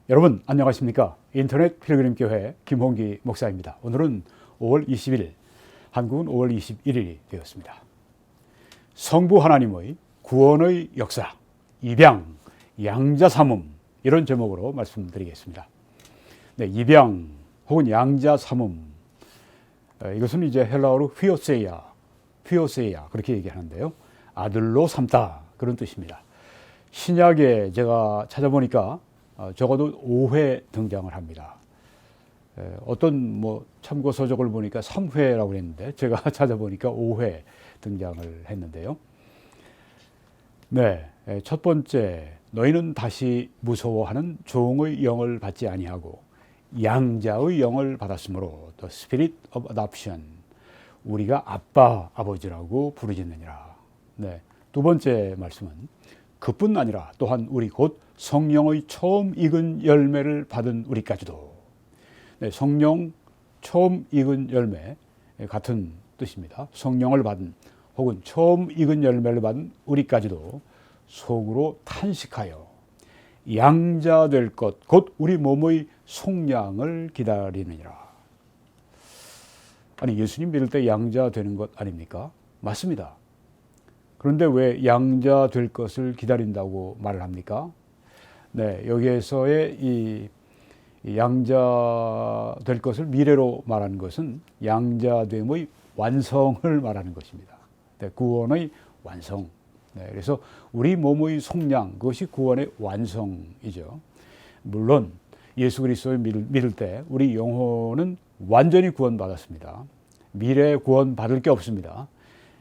여러분 안녕하십니까? 인터넷 필그림 교회 김홍기 목사입니다. 오늘은 5월 20일, 한국은 5월 21일이 되었습니다. 성부 하나님의 구원의 역사, 입양, 양자 삼음, 이런 제목으로 말씀드리겠습니다. 네, 입양 혹은 양자 삼음, 이것은 이제 헬라어로 휘오세이아 그렇게 얘기하는데요. 아들로 삼다, 그런 뜻입니다. 신약에 제가 찾아보니까 적어도 5회 등장을 합니다. 어떤 참고 서적을 보니까 3회라고 했는데 제가 찾아보니까 5회 등장을 했는데요. 네, 첫 번째, 너희는 다시 무서워하는 종의 영을 받지 아니하고 양자의 영을 받았으므로 The Spirit of Adoption, 우리가 아빠, 아버지라고 부르짖느니라. 네, 두 번째 말씀은 그뿐 아니라 또한 우리 곧 성령의 처음 익은 열매를 받은 우리까지도. 네, 성령 처음 익은 열매, 같은 뜻입니다. 성령을 받은 혹은 처음 익은 열매를 받은 우리까지도 속으로 탄식하여 양자 될 것, 곧 우리 몸의 속량을 기다리느니라. 아니, 예수님 믿을 때 양자 되는 것 아닙니까? 맞습니다. 그런데 왜 양자 될 것을 기다린다고 말을 합니까? 네, 여기에서의 이 양자 될 것을 미래로 말하는 것은 양자됨의 완성을 말하는 것입니다. 네, 구원의 완성. 네, 그래서 우리 몸의 속량, 그것이 구원의 완성이죠. 물론 예수 그리스도를 믿을 때 우리 영혼은 완전히 구원받았습니다. 미래에 구원받을 게 없습니다.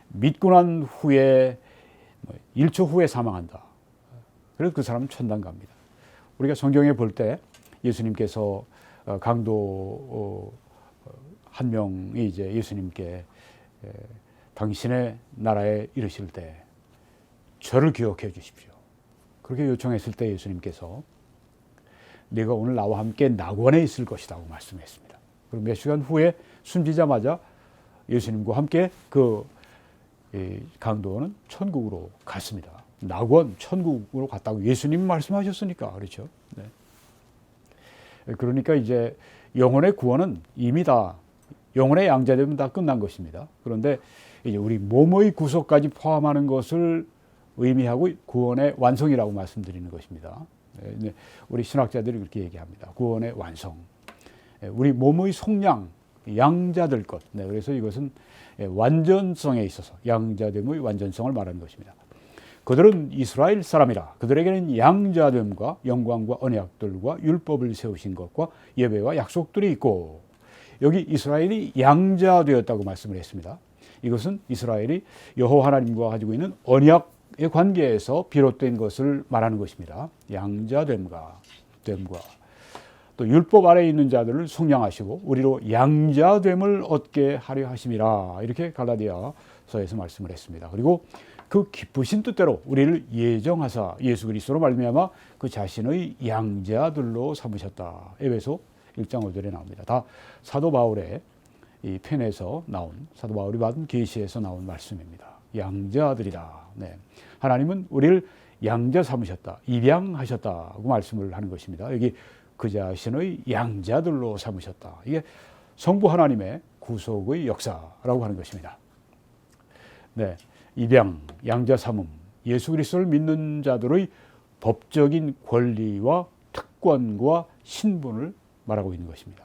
믿고 난 후에 1초 후에 사망한다. 그래서 그 사람은 천당 갑니다. 우리가 성경에 볼 때 예수님께서 강도 한 명이 이제 예수님께 당신의 나라에 이르실 때 저를 기억해 주십시오, 그렇게 요청했을 때 예수님께서 네가 오늘 나와 함께 낙원에 있을 것이라고 말씀했습니다. 그리고 몇 시간 후에 숨지자마자 예수님과 함께 그 강도는 천국으로 갔습니다. 낙원, 천국으로 갔다고 예수님이 말씀하셨으니까, 그렇죠? 네. 그러니까 이제 영혼의 구원은 이미 다, 영혼의 양자되면 다 끝난 것입니다. 그런데 이제 우리 몸의 구속까지 포함하는 것을 의미하고 구원의 완성이라고 말씀드리는 것입니다. 네. 우리 신학자들이 그렇게 얘기합니다. 구원의 완성. 우리 몸의 속량, 양자될 것. 네. 그래서 이것은 완전성에 있어서 양자됨의 완전성을 말하는 것입니다. 그들은 이스라엘 사람이라 그들에게는 양자됨과 영광과 언약들과 율법을 세우신 것과 예배와 약속들이 있고, 여기 이스라엘이 양자되었다고 말씀을 했습니다. 이것은 이스라엘이 여호와 하나님과 가지고 있는 언약의 관계에서 비롯된 것을 말하는 것입니다. 양자됨과 또 율법 아래에 있는 자들을 속량하시고 우리로 양자됨을 얻게 하려 하심이라, 이렇게 갈라디아서에서 말씀을 했습니다. 그리고 그 기쁘신 뜻대로 우리를 예정하사 예수 그리스도로 말미암아 그 자신의 양자들로 삼으셨다. 에베소 1장 5절에 나옵니다. 다 사도 바울의 이 펜에서 나온, 사도 바울이 받은 계시에서 나온 말씀입니다. 양자들이다. 네. 하나님은 우리를 양자 삼으셨다, 입양하셨다고 말씀을 하는 것입니다. 여기 그 자신의 양자들로 삼으셨다. 이게 성부 하나님의 구속의 역사라고 하는 것입니다. 네, 입양, 양자 삼음, 예수 그리스도를 믿는 자들의 법적인 권리와 특권과 신분을 말하고 있는 것입니다.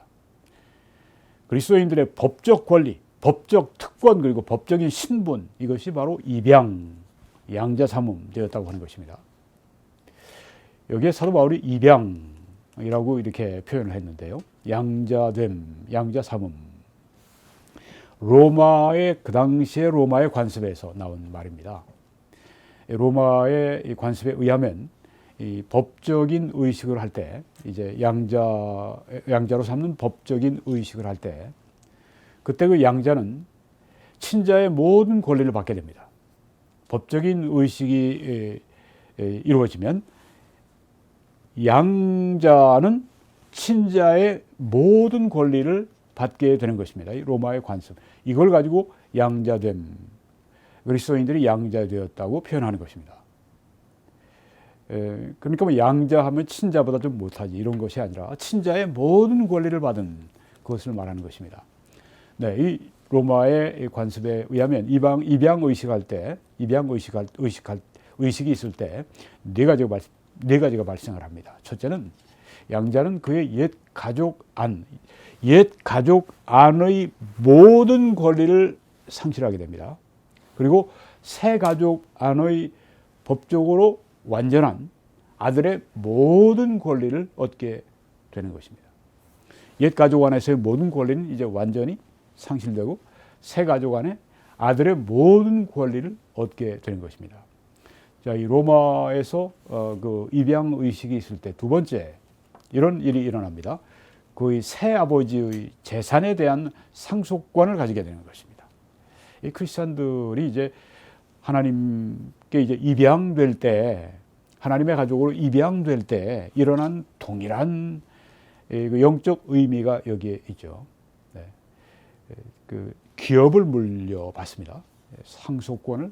그리스도인들의 법적 권리, 법적 특권, 그리고 법적인 신분, 이것이 바로 입양, 양자 삼음 되었다고 하는 것입니다. 여기에 사도 바울이 입양이라고 이렇게 표현을 했는데요. 양자됨, 양자 삼음. 로마의, 그 당시에 로마의 관습에서 나온 말입니다. 로마의 관습에 의하면 이 법적인 의식을 할 때, 이제 양자로 삼는 법적인 의식을 할 때, 그때 그 양자는 친자의 모든 권리를 받게 됩니다. 법적인 의식이 이루어지면 양자는 친자의 모든 권리를 받게 되는 것입니다. 로마의 관습. 이걸 가지고 양자됨, 그리스도인들이 양자되었다고 표현하는 것입니다. 그러니까 뭐 양자하면 친자보다 좀 못하지 이런 것이 아니라 친자의 모든 권리를 받은 그것을 말하는 것입니다. 네, 이 로마의 관습에 의하면 입양 의식할 때, 의식이 있을 때 네 가지가 발생을 합니다. 첫째는 양자는 그의 옛 가족 안의 모든 권리를 상실하게 됩니다. 그리고 새 가족 안의 법적으로 완전한 아들의 모든 권리를 얻게 되는 것입니다. 옛 가족 안에서의 모든 권리는 이제 완전히 상실되고 새 가족 안에 아들의 모든 권리를 얻게 되는 것입니다. 자, 이 로마에서 그 입양 의식이 있을 때 두 번째 이런 일이 일어납니다. 그의 새 아버지의 재산에 대한 상속권을 가지게 되는 것입니다. 이 크리스천들이 이제 하나님께 이제 입양될 때, 하나님의 가족으로 입양될 때 일어난 동일한 그 영적 의미가 여기에 있죠. 네. 그 기업을 물려받습니다. 상속권을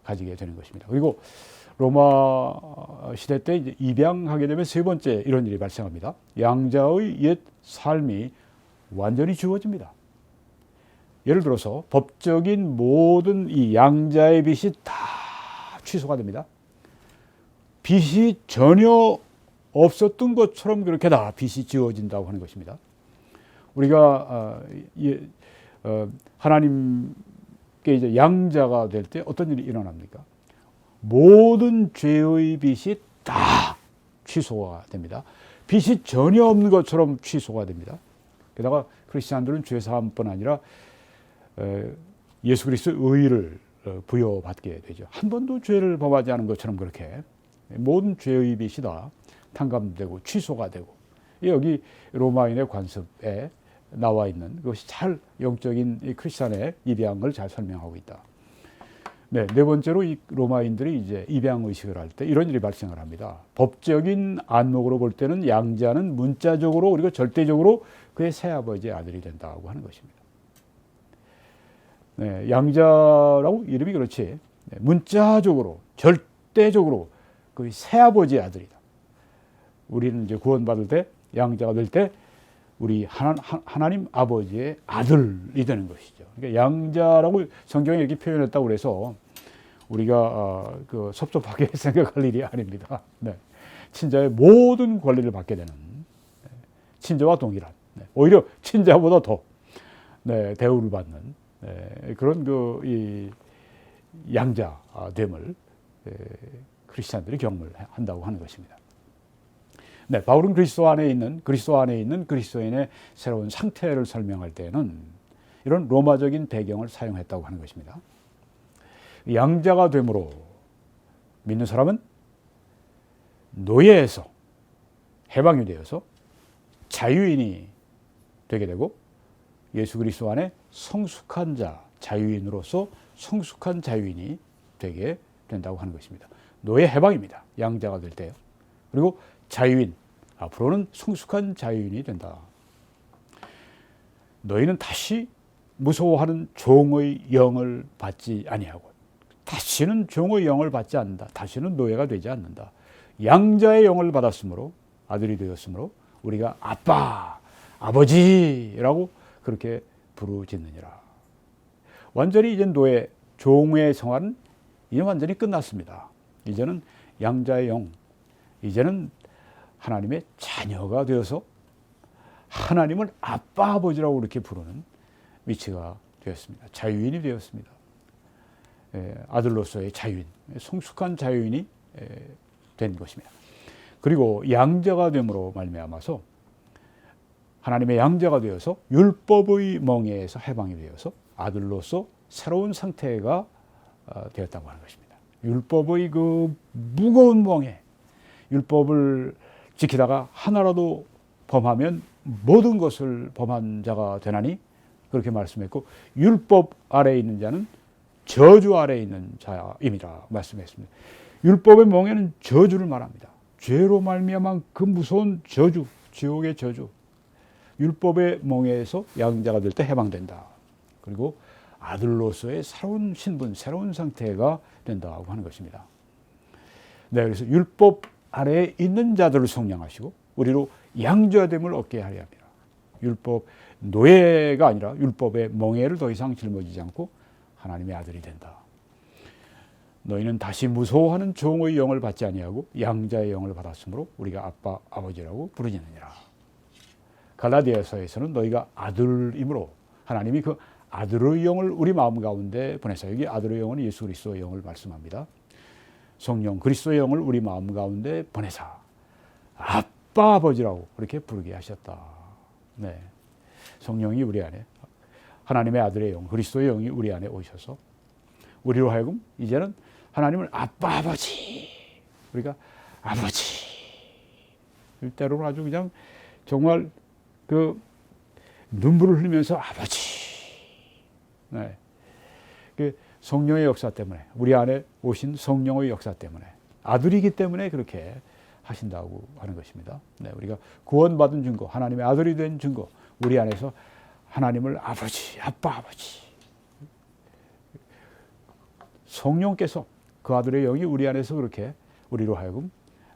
가지게 되는 것입니다. 그리고 로마 시대 때 이제 입양하게 되면 세 번째 이런 일이 발생합니다. 양자의 옛 삶이 완전히 지워집니다. 예를 들어서 법적인 모든 이 양자의 빚이 다 취소가 됩니다. 빚이 전혀 없었던 것처럼 그렇게 다 빚이 지워진다고 하는 것입니다. 우리가 하나님께 이제 양자가 될 때 어떤 일이 일어납니까? 모든 죄의 빚이 다 취소가 됩니다. 빚이 전혀 없는 것처럼 취소가 됩니다. 게다가 크리스찬들은 죄 사함뿐 아니라 예수 그리스도의 의를 부여받게 되죠. 한 번도 죄를 범하지 않은 것처럼 그렇게 모든 죄의 빚이 다 탕감되고 취소가 되고, 여기 로마인의 관습에 나와 있는 그것이 잘 영적인 이 크리스찬의 입양을 잘 설명하고 있다. 네, 네 번째로 이 로마인들이 이제 입양 의식을 할 때 이런 일이 발생을 합니다. 법적인 안목으로 볼 때는 양자는 문자적으로 그리고 절대적으로 그의 새아버지의 아들이 된다고 하는 것입니다. 네, 양자라고 이름이 그렇지. 네, 문자적으로 절대적으로 그 새아버지의 아들이다. 우리는 이제 구원받을 때 양자가 될 때 우리 하나님 아버지의 아들이 되는 것이죠. 그러니까 양자라고 성경에 이렇게 표현했다고 그래서 우리가 그 섭섭하게 생각할 일이 아닙니다. 네. 친자의 모든 권리를 받게 되는, 친자와 동일한, 오히려 친자보다 더 대우를 받는 그런 이 양자됨을 크리스찬들이 경험한다고 하는 것입니다. 네, 바울은 그리스도 안에 있는 그리스도인의 새로운 상태를 설명할 때는 이런 로마적인 배경을 사용했다고 하는 것입니다. 양자가 되므로 믿는 사람은 노예에서 해방이 되어서 자유인이 되게 되고 예수 그리스도 안에 성숙한 자, 자유인으로서 성숙한 자유인이 되게 된다고 하는 것입니다. 노예 해방입니다. 양자가 될 때요. 그리고 자유인, 앞으로는 성숙한 자유인이 된다. 너희는 다시 무서워하는 종의 영을 받지 아니하고 다시는 종의 영을 받지 않는다. 다시는 노예가 되지 않는다. 양자의 영을 받았으므로, 아들이 되었으므로 우리가 아빠, 아버지라고 그렇게 부르짖느니라. 완전히 이제 노예, 종의 생활은 이제 완전히 끝났습니다. 이제는 양자의 영, 이제는 하나님의 자녀가 되어서 하나님을 아빠, 아버지라고 이렇게 부르는 위치가 되었습니다. 자유인이 되었습니다. 아들로서의 자유인, 성숙한 자유인이 된 것입니다. 그리고 양자가 됨으로 말미암아서 하나님의 양자가 되어서 율법의 멍에에서 해방이 되어서 아들로서 새로운 상태가 되었다고 하는 것입니다. 율법의 그 무거운 멍에, 율법을 지키다가 하나라도 범하면 모든 것을 범한 자가 되나니 그렇게 말씀했고, 율법 아래에 있는 자는 저주 아래에 있는 자임이라 말씀했습니다. 율법의 멍에는 저주를 말합니다. 죄로 말미암은 그 무서운 저주, 지옥의 저주. 율법의 멍에에서 양자가 될 때 해방된다. 그리고 아들로서의 새로운 신분, 새로운 상태가 된다고 하는 것입니다. 네, 그래서 율법 아래에 있는 자들을 속량하시고 우리로 양자됨을 얻게 하려 합니다. 율법 노예가 아니라 율법의 멍에를 더 이상 짊어지지 않고 하나님의 아들이 된다. 너희는 다시 무서워하는 종의 영을 받지 아니하고 양자의 영을 받았으므로 우리가 아빠 아버지라고 부르짖느니라. 갈라디아서에서는 너희가 아들이므로 하나님이 그 아들의 영을 우리 마음 가운데 보내서, 여기 아들의 영은 예수 그리스도의 영을 말씀합니다. 성령 그리스도의 영을 우리 마음 가운데 보내사 아빠 아버지라고 그렇게 부르게 하셨다. 네, 성령이 우리 안에, 하나님의 아들의 영 그리스도의 영이 우리 안에 오셔서 우리로 하여금 이제는 하나님을 아빠 아버지, 우리가 아버지, 때로는 아주 그냥 정말 그 눈물을 흘리면서 아버지. 네. 그 성령의 역사 때문에, 우리 안에 오신 성령의 역사 때문에, 아들이기 때문에 그렇게 하신다고 하는 것입니다. 네, 우리가 구원받은 증거, 하나님의 아들이 된 증거, 우리 안에서 하나님을 아버지, 아빠 아버지, 성령께서 그 아들의 영이 우리 안에서 그렇게 우리로 하여금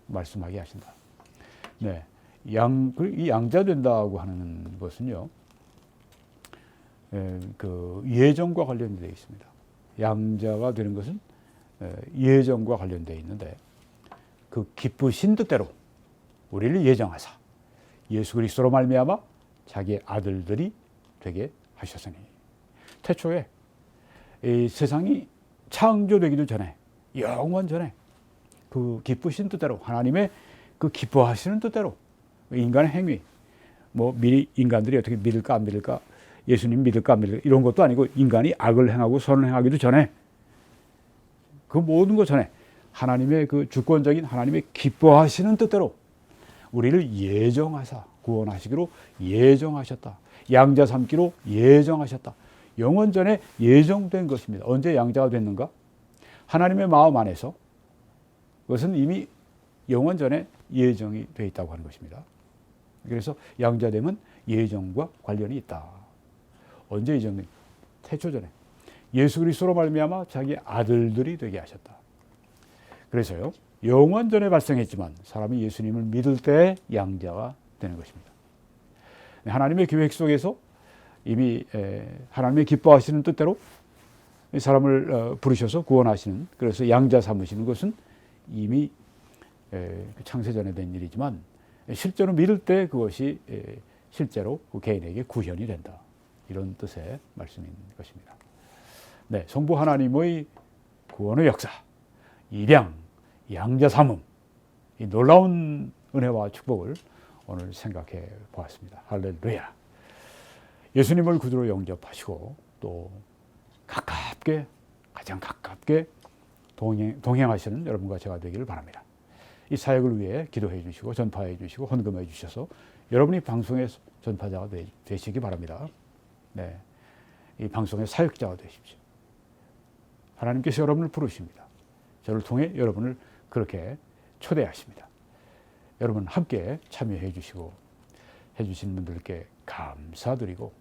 말씀하게 하신다. 네, 이 양자 된다고 하는 것은요, 그 예정과 관련되어 있습니다. 양자가 되는 것은 예정과 관련되어 있는데, 그 기쁘신 뜻대로 우리를 예정하사 예수 그리스도로 말미암아 자기의 아들들이 되게 하셨으니, 태초에 이 세상이 창조되기도 전에, 영원 전에 그 기쁘신 뜻대로, 하나님의 그 기뻐하시는 뜻대로 인간의 행위, 뭐 미리 인간들이 어떻게 믿을까 안 믿을까, 예수님 믿을까 안 믿을까 이런 것도 아니고, 인간이 악을 행하고 선을 행하기도 전에, 그 모든 것 전에 하나님의 그 주권적인 하나님의 기뻐하시는 뜻대로 우리를 예정하사 구원하시기로 예정하셨다. 양자 삼기로 예정하셨다. 영원 전에 예정된 것입니다. 언제 양자가 됐는가? 하나님의 마음 안에서, 그것은 이미 영원 전에 예정이 되어 있다고 하는 것입니다. 그래서 양자됨은 예정과 관련이 있다. 언제 예정된? 태초 전에 예수 그리스도로 말미암아 자기 아들들이 되게 하셨다. 그래서요, 영원 전에 발생했지만 사람이 예수님을 믿을 때 양자가 되는 것입니다. 하나님의 계획 속에서 이미 하나님의 기뻐하시는 뜻대로 사람을 부르셔서 구원하시는, 그래서 양자 삼으시는 것은 이미 창세전에 된 일이지만, 실제로 믿을 때 그것이 실제로 그 개인에게 구현이 된다. 이런 뜻의 말씀인 것입니다. 네, 성부 하나님의 구원의 역사, 입양, 양자 삼음, 이 놀라운 은혜와 축복을 오늘 생각해 보았습니다. 할렐루야. 예수님을 구주로 영접하시고 또 가깝게, 가장 가깝게 동행하시는 여러분과 제가 되기를 바랍니다. 이 사역을 위해 기도해 주시고 전파해 주시고 헌금해 주셔서 여러분이 방송의 전파자가 되시기 바랍니다. 네, 이 방송의 사역자가 되십시오. 하나님께서 여러분을 부르십니다. 저를 통해 여러분을 그렇게 초대하십니다. 여러분 함께 참여해 주시고 해주신 분들께 감사드리고,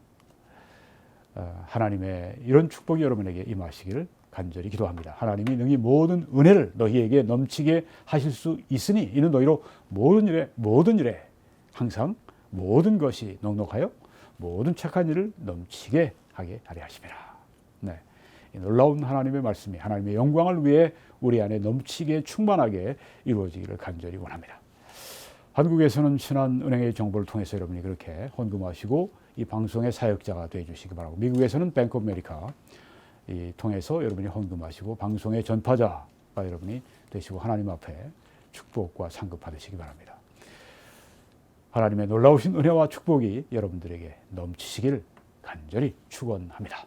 하나님의 이런 축복이 여러분에게 임하시기를 간절히 기도합니다. 하나님이 능히 모든 은혜를 너희에게 넘치게 하실 수 있으니 이는 너희로 모든 일에 항상 모든 것이 넉넉하여 모든 착한 일을 넘치게 하게 하려 하심이라. 네, 이 놀라운 하나님의 말씀이 하나님의 영광을 위해 우리 안에 넘치게 충만하게 이루어지기를 간절히 원합니다. 한국에서는 신한은행의 정보를 통해서 여러분이 그렇게 헌금하시고 이 방송의 사역자가 되어 주시기 바라고, 미국에서는 뱅크 오브 아메리카 통해서 여러분이 헌금하시고 방송의 전파자가 여러분이 되시고 하나님 앞에 축복과 상급 받으시기 바랍니다. 하나님의 놀라우신 은혜와 축복이 여러분들에게 넘치시기를 간절히 축원합니다.